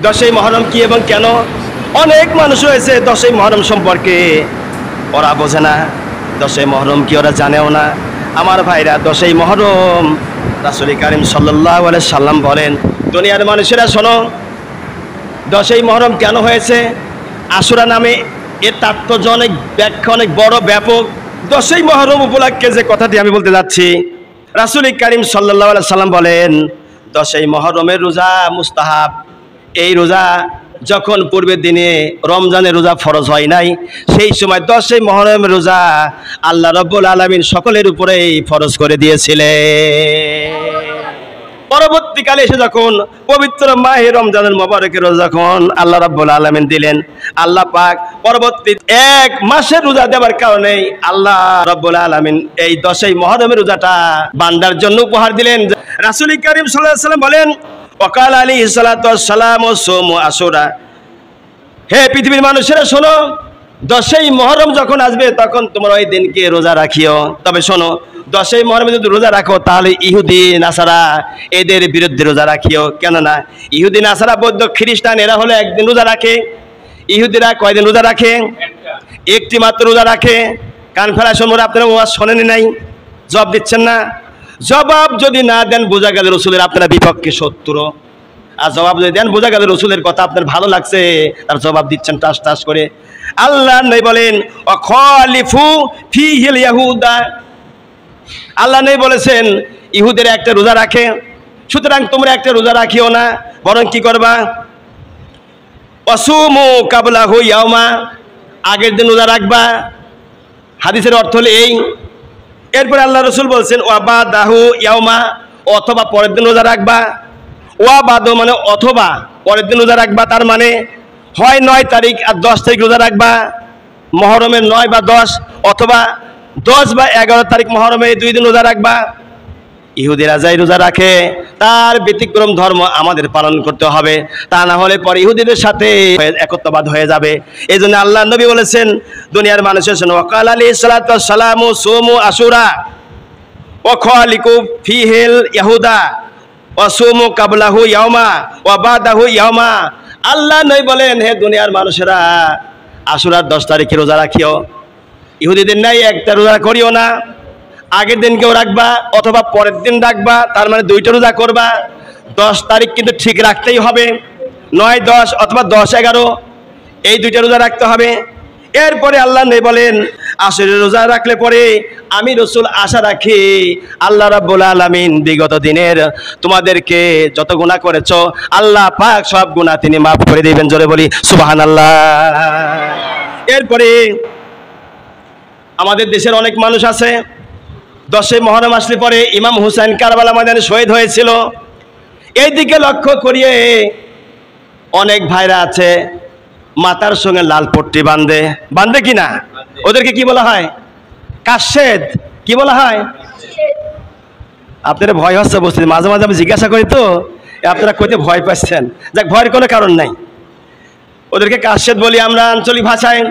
দশই মহরম কি এবং কেন? অনেক মানুষ রয়েছে দশই মহরম সম্পর্কে ওরা বোঝে না, দশই মহরম কি ওরা জানেও না। আমার ভাইরা, দশই মহরম রাসূল কারীম সাল্লাল্লাহু আলাইহি সাল্লাম বলেন, দুনিয়ার মানুষেরা শোনো, দশই মহরম কেন হয়েছে? আশুরা নামে এর তাৎপর্য অনেক ব্যাখ্যা অনেক বড় ব্যাপক। দশই মহরম উপলক্ষে যে কথাটি আমি বলতে যাচ্ছি, রাসূল কারীম সাল্লাল্লাহু আলাইহি সাল্লাম বলেন, দশই মহরমের রোজা মুস্তাহাব। এই রোজা যখন পূর্বের দিনে রমজানের রোজা ফরজ হয় নাই, সেই সময় দশই মহরমের রোজা আল্লাহ রাব্বুল আলামিন সকলের উপরেই ফরজ করে দিয়েছিলেন। পরবর্তীকালে এসে যখন পবিত্র মাহে রমজানের মোবারকের রোজা যখন আল্লাহ রাব্বুল আলামিন দিলেন, আল্লাহ পাক পরবর্তী এক মাসের রোজা দেওয়ার কারণে আল্লাহ রাব্বুল আলামিন এই দশই মহরমের রোজাটা বান্দার জন্য উপহার দিলেন। রাসূল কারীম সাল্লাল্লাহু আলাইহি ওয়াসাল্লাম বলেন, ওয়াকাল আলাইহিস সালাতু ওয়াস সালাম সুমু আশুরা, হে পৃথিবীর মানুষেরা শোনো, দশই মহরম যখন আসবে তখন তোমরা ওই দিনকে রোজা রাখিও। তবে শোনো, দশই মহরমে যদি রোজা রাখো তাহলে ইহুদি নাসারা এদের বিরুদ্ধে রোজা রাখিও। কেননা ইহুদি নাসারা বৌদ্ধ খ্রিস্টান এরা হলো একদিন রোজা রাখে, ইহুদিরা কয়দিন রোজা রাখে? একটি মাত্র রোজা রাখে। কান ফেরা সময় আপনারা ওয়াজ শোনেনি নাই, জবাব দিচ্ছেন না। জবাব যদি না দেন বোঝা গেল রসুলের আপনারা বিপক্ষে শত্রু, আর জবাব যদি দেন বোঝা গেল রসুলের কথা আপনার ভালো লাগছে, তার জবাব দিচ্ছেন টাস টাস করে। আল্লাহ নবী বলেন, অখলিফু ফিহিল ইয়াহুদা, আল্লাহ নবী বলেছেন ইহুদের একটা রোজা রাখে, সুতরাং তোমরা একটা রোজা রাখিও না, বরং কি করবা? অসুমু কাবলাহু ইয়াউমা, আগের দিন রোজা রাখবা। হাদিসের অর্থ হলো এই। এরপরে আল্লাহ রসুল বলছেন ওয়াবাদাহু ইয়াউমা, অথবা পরের দিন রোজা রাখবা। ওয়াবাদু মানে অথবা পরের দিন রোজা রাখবা, তার মানে হয় 9 তারিখ আর 10 তারিখ রোজা রাখবা, মহরমের 9 বা 10, অথবা 10 বা 11 তারিখ মহরমে 2 দিন রোজা রাখবা। ইহুদিরা যাই রোজা রাখে তার ব্যতিক্রম ধর্ম আমাদের পালন করতে হবে, তা না হলে পরে ইহুদিদের সাথে একত্ববাদ হয়ে যাবে। এই জন্য আল্লাহ নবী বলেছেন, দুনিয়ার মানুষের জন্য ওয়াকাল আলাইহিস সালাতু ওয়াস সালামু সুমু আশুরা ওয়াখলিকু ফিহিল ইয়াহুদা ওয়াসুমু কাবলাহু ইয়াউমা ওয়াবাদাহু ইয়াউমা। আল্লাহ নবী বলেন, হে দুনিয়ার মানুষেরা, আশুরার 10 তারিখে রোজা রাখিও, ইহুদিদের নাই একটা রোজা করিও না। আগের দিন কেউ রাখবা অথবা পরের দিন রাখবা, তার মানে 2টা রোজা করবা। 10 তারিখ কিন্তু ঠিক রাখতেই হবে, 9, 10 অথবা 10, 11 এই 2টা রোজা রাখতে হবে। এরপরে আল্লাহ নবী বলেন, আশুরের রোজা রাখলে পরে আমি রসুল আশা রাখি আল্লাহ রাব্বুল আলামিন বিগত দিনের তোমাদেরকে যত গুনাহ করেছো আল্লাহ পাক সব গুনাহ তিনি মাফ করে দিবেন। জোরে বলি সুবহানাল্লাহ। এরপরে আমাদের দেশের অনেক মানুষ আছে, 10ই মহরম আসলে পরে ইমাম হুসাইন কারবালা ময়দানে শহীদ হয়েছিল, এই দিকে লক্ষ্য করিয়ে অনেক ভাইরা আছে মাথার সঙ্গে লাল পট্টি বাঁধে কিনা, ওদেরকে কি বলা হয়? কাশেদ। কি বলা হয়? আপনারা ভয় হচ্ছে বসতে, মাঝে মাঝে আমি জিজ্ঞাসা করি তো আপনারা কইতে ভয় পাচ্ছেন, যাক ভয়ের কোনো কারণ নাই। ওদেরকে কাশেদ বলি আমরা আঞ্চলিক ভাষায়।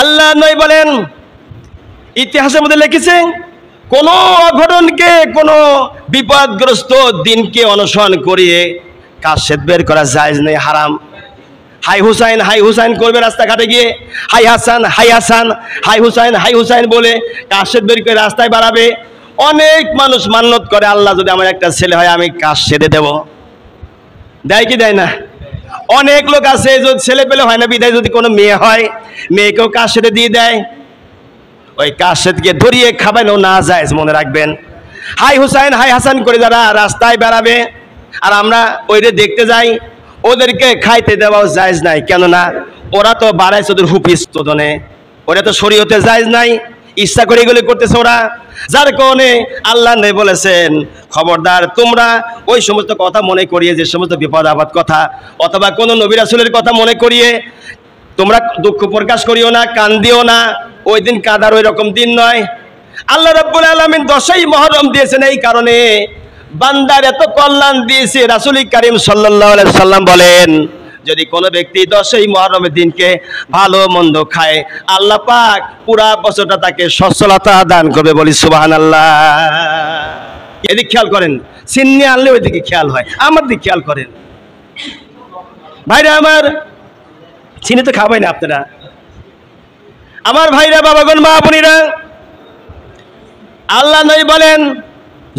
আল্লাহ নবী বলেন, ইতিহাসের মধ্যে লিখেছে, কোন অঘটনকে কোন বিপদগ্রস্ত দিনকে অনুসরণ করিয়ে কাশেদ বের করা জায়েজ নেই, হারাম। হাই হুসাইন হাই হুসাইন করবে রাস্তাঘাটে গিয়ে, হাই হাসান হাই হাসান, হাই হুসাইন বলে কাশেদ বের করে রাস্তায় বাড়াবে। অনেক মানুষ মান্যত করে, আল্লাহ যদি আমার একটা ছেলে হয় আমি কাশেদে দেব। দেয় কি দেয় না? অনেক লোক আছে যদি ছেলে পেলে হয় না বিদায় যদি কোনো মেয়ে হয়, মেয়েকেও কাশেদে দিয়ে দেয়। ওই কাশেদকে ধরিয়ে খাবানো না যায়, মনে রাখবেন। হাই হুসাইন হাই হাসান করে যারা রাস্তায় বেড়াবে আর আমরা ওইটা দেখতে যাই, ওদেরকে খাইতে দেওয়াও জায়েজ নাই। কেননা ওরা তো বাড়াইছে ওদের হুপিস তোদনে, ওরা তো শরীয়তে জায়েজ নাই, ইচ্ছা করে এগুলি করতেছে ওরা। যার কারণে আল্লাহ নবী বলেছেন, খবরদার তোমরা ওই সমস্ত কথা মনে করিয়ে, যে সমস্ত বিপদ আপদ কথা অথবা কোনো নবী রাসূলের কথা মনে করিয়ে তোমরা দুঃখ প্রকাশ করিও না, কান্দিও না। ওই দিন কাদার ওই রকম দিন নয়। আল্লাহ রাব্বুল আলামিন 10ই মহরম দিয়েছেন এই কারণে, বান্দার এত কল্যাণ দিয়েছে। রাসূল কারীম সাল্লাল্লাহু আলাইহি সাল্লাম বলেন, যদি কোনো ব্যক্তি 10ই মহরমের দিনকে ভালো মন্দ খায়, আল্লাহ পাক পুরা বছরটা তাকে সচ্ছলতা দান করবে। বলি সুবহানাল্লাহ। এদিকে খেয়াল করেন, সিন্নি আনলে ওইদিকে খেয়াল হয়, আমার দিকে খেয়াল করেন। ভাইরা আমার, চিনি তো খাবেন না আপনারা। আমার ভাইরা, বাবাগণ, মা বোনেরা, আল্লাহ নবী বলেন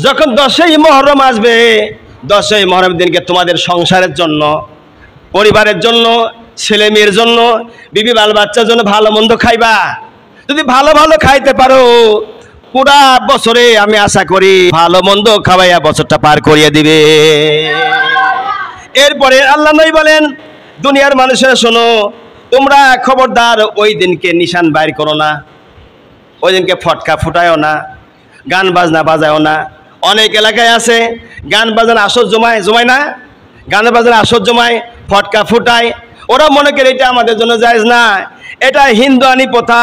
যখন 10ই মুহররম আসবে, 10ই মুহররম দিনকে তোমাদের সংসারের জন্য, পরিবারের জন্য, ছেলে মেয়ের জন্য, বিবি বাল বাচ্চার জন্য ভালো মন্দ খাইবা। যদি ভালো ভালো খাইতে পারো, পুরা বছরে আমি আশা করি ভালো মন্দ খাওয়াইয়া বছরটা পার করিয়ে দিবে। এরপরে আল্লাহ নবী বলেন, দুনিয়ার মানুষেরা শোনো, তোমরা খবরদার ওই দিনকে নিশান বাইর করো না, ওই দিনকে ফটকা ফুটায়ও না, গান বাজনা বাজায়ও না। অনেক এলাকায় আছে গান বাজনা আসর জমায় না, গান বাজনা আসর জমায়, ফটকা ফুটায়। ওরা মনে করে এটা আমাদের জন্য জায়েজ না, এটা হিন্দুয়ানি প্রথা।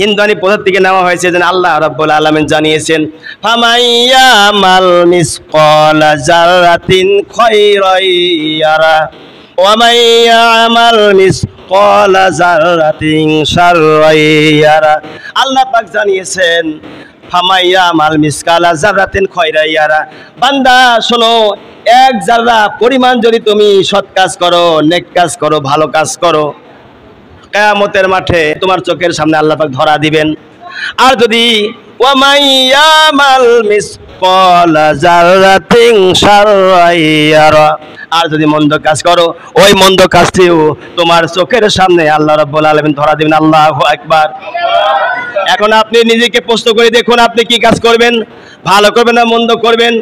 হিন্দুয়ানি প্রথা থেকে নেওয়া হয়েছে। যেন আল্লাহ রাব্বুল আলামিন জানিয়েছেন, ফামাইয়ামাল মিসকালা যারাতিন খায়রান ইয়ারা ওয়া মাইয়ামাল মিসকালা যারাতিন শাররান ইয়ারা। আল্লাহ পাক জানিয়েছেন, ফামাইয়ামাল মিসকালা যারাতিন খায়রান ইয়ারা। বান্দা শোনো, এক যারা পরিমাণ যদি তুমি সৎ কাজ করো, নেক কাজ করো, ভালো কাজ করো, কিয়ামতের মাঠে তোমার চোখের সামনে আল্লাহ পাক ধরা দিবেন। আর যদি ওয়া মাইয়ামাল মিসকালা যারাতিন শাররান ইয়ারা, আর যদি মন্দ কাজ করো, ওই মন্দ কাজটিও তোমার চোখের সামনে আল্লাহ রাব্বুল আলামিন ধরা দিবেন। আল্লাহু আকবার। এখন আপনি নিজেকে প্রশ্ন করে দেখুন, আপনি কি কাজ করবেন? ভালো করবেন না মন্দ করবেন?